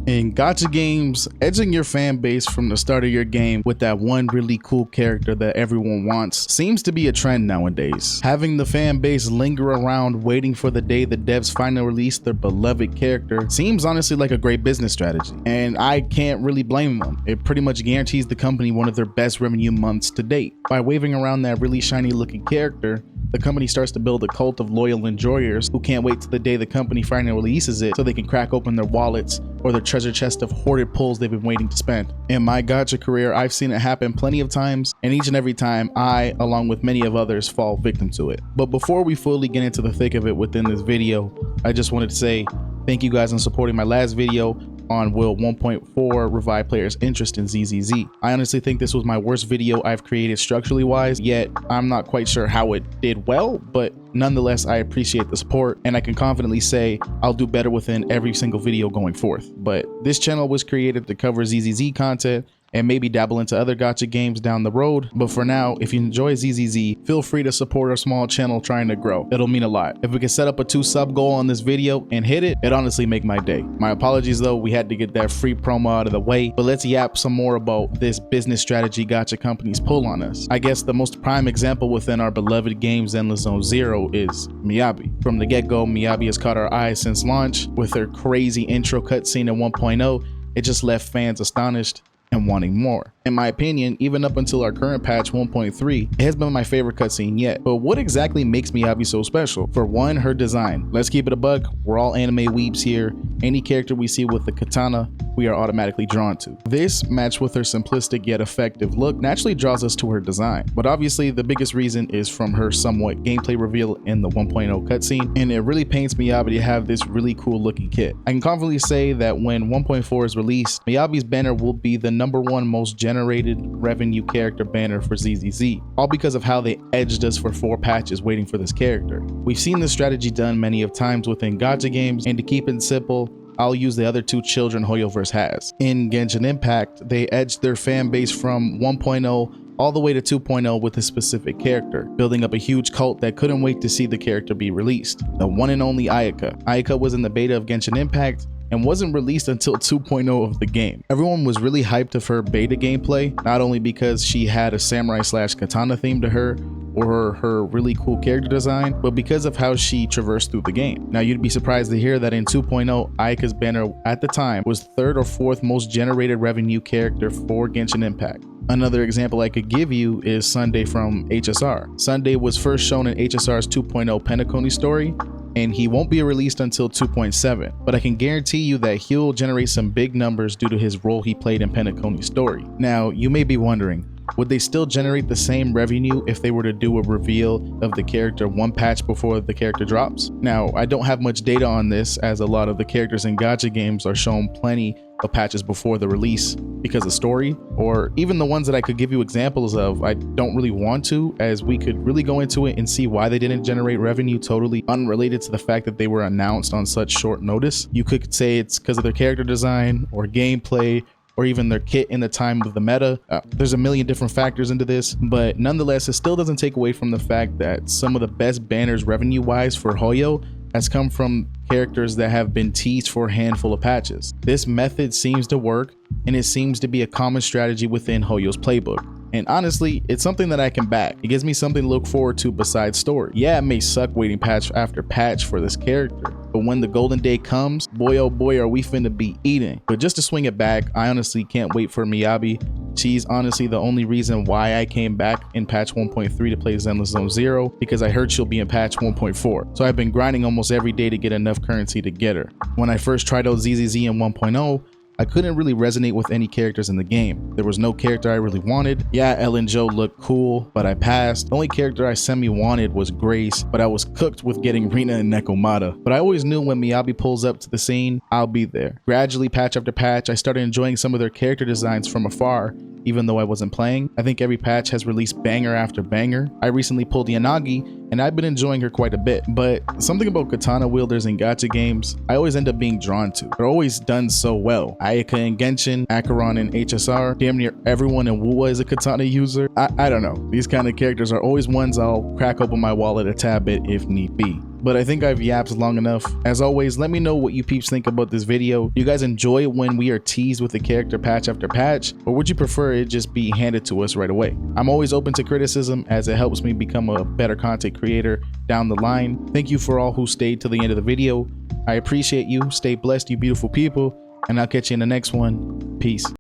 In gacha games, edging your fan base from the start of your game with that one really cool character that everyone wants seems to be a trend nowadays. Having the fan base linger around waiting for the day the devs finally release their beloved character seems honestly like a great business strategy, and I can't really blame them. It pretty much guarantees the company one of their best revenue months to date. By waving around that really shiny looking character, the company starts to build a cult of loyal enjoyers who can't wait till the day the company finally releases it so they can crack open their wallets or their treasure chest of hoarded pulls they've been waiting to spend. In my gacha career, I've seen it happen plenty of times, and each and every time I, along with many of others, fall victim to it. But before we fully get into the thick of it within this video, I just wanted to say thank you guys on supporting my last video on Will 1.4 revive players' interest in ZZZ. I honestly think this was my worst video I've created structurally wise, yet I'm not quite sure how it did well, but nonetheless I appreciate the support, and I can confidently say I'll do better within every single video going forth. But this channel was created to cover ZZZ content and maybe dabble into other gacha games down the road. But for now, if you enjoy ZZZ, feel free to support our small channel trying to grow. It'll mean a lot. If we can set up a 2 sub goal on this video and hit it, it'd honestly make my day. My apologies though, we had to get that free promo out of the way, but let's yap some more about this business strategy gacha companies pull on us. I guess the most prime example within our beloved game Zenless Zone Zero is Miyabi. From the get-go, Miyabi has caught our eyes since launch. With their crazy intro cutscene in 1.0, it just left fans astonished and wanting more. In my opinion, even up until our current patch 1.3, it has been my favorite cutscene yet. But what exactly makes Miyabi so special? For one, her design. Let's keep it a buck, we're all anime weebs here. Any character we see with the katana, we are automatically drawn to. This, matched with her simplistic yet effective look, naturally draws us to her design. But obviously, the biggest reason is from her somewhat gameplay reveal in the 1.0 cutscene, and it really paints Miyabi to have this really cool looking kit. I can confidently say that when 1.4 is released, Miyabi's banner will be the #1 most generated revenue character banner for ZZZ, all because of how they edged us for 4 patches waiting for this character. We've seen this strategy done many of times within gacha games, and to keep it simple, I'll use the other 2 children Hoyoverse has. In Genshin Impact, they edged their fan base from 1.0 all the way to 2.0 with a specific character, building up a huge cult that couldn't wait to see the character be released. The one and only Ayaka. Ayaka was in the beta of Genshin Impact and wasn't released until 2.0 of the game. Everyone was really hyped of her beta gameplay, not only because she had a samurai / katana theme to her or her really cool character design, but because of how she traversed through the game. Now you'd be surprised to hear that in 2.0, Ayaka's banner at the time was 3rd or 4th most generated revenue character for Genshin Impact. Another example I could give you is Sunday from HSR. Sunday was first shown in HSR's 2.0 Penacony story, and he won't be released until 2.7, but I can guarantee you that he'll generate some big numbers due to his role he played in Penacony's story. Now, you may be wondering, would they still generate the same revenue if they were to do a reveal of the character 1 patch before the character drops? Now, I don't have much data on this, as a lot of the characters in gacha games are shown plenty of patches before the release because of story, or even the ones that I could give you examples of, I don't really want to, as we could really go into it and see why they didn't generate revenue totally unrelated to the fact that they were announced on such short notice. You could say it's because of their character design or gameplay, or even their kit in the time of the meta. There's a million different factors into this, but nonetheless, it still doesn't take away from the fact that some of the best banners revenue-wise for Hoyo has come from characters that have been teased for a handful of patches. This method seems to work, and it seems to be a common strategy within Hoyo's playbook. And honestly, it's something that I can back. It gives me something to look forward to besides story. Yeah, it may suck waiting patch after patch for this character, but when the golden day comes, boy oh boy are we finna be eating. But just to swing it back, I honestly can't wait for Miyabi. She's honestly the only reason why I came back in patch 1.3 to play Zenless Zone Zero, because I heard she'll be in patch 1.4. So I've been grinding almost every day to get enough currency to get her. When I first tried out ZZZ in 1.0, I couldn't really resonate with any characters in the game. There was no character I really wanted. Yeah, Ellen Joe looked cool, but I passed. The only character I semi-wanted was Grace, but I was cooked with getting Rina and Nekomata. But I always knew when Miyabi pulls up to the scene, I'll be there. Gradually, patch after patch, I started enjoying some of their character designs from afar, even though I wasn't playing. I think every patch has released banger after banger. I recently pulled Yanagi, and I've been enjoying her quite a bit. But something about katana wielders in gacha games, I always end up being drawn to. They're always done so well. Ayaka in Genshin, Acheron in HSR, damn near everyone in WoW is a katana user. I don't know. These kind of characters are always ones I'll crack open my wallet a tad bit if need be. But I think I've yapped long enough. As always, let me know what you peeps think about this video. Do you guys enjoy it when we are teased with a character patch after patch, or would you prefer it just be handed to us right away? I'm always open to criticism as it helps me become a better content creator down the line. Thank you for all who stayed till the end of the video. I appreciate you. Stay blessed, you beautiful people, and I'll catch you in the next one. Peace.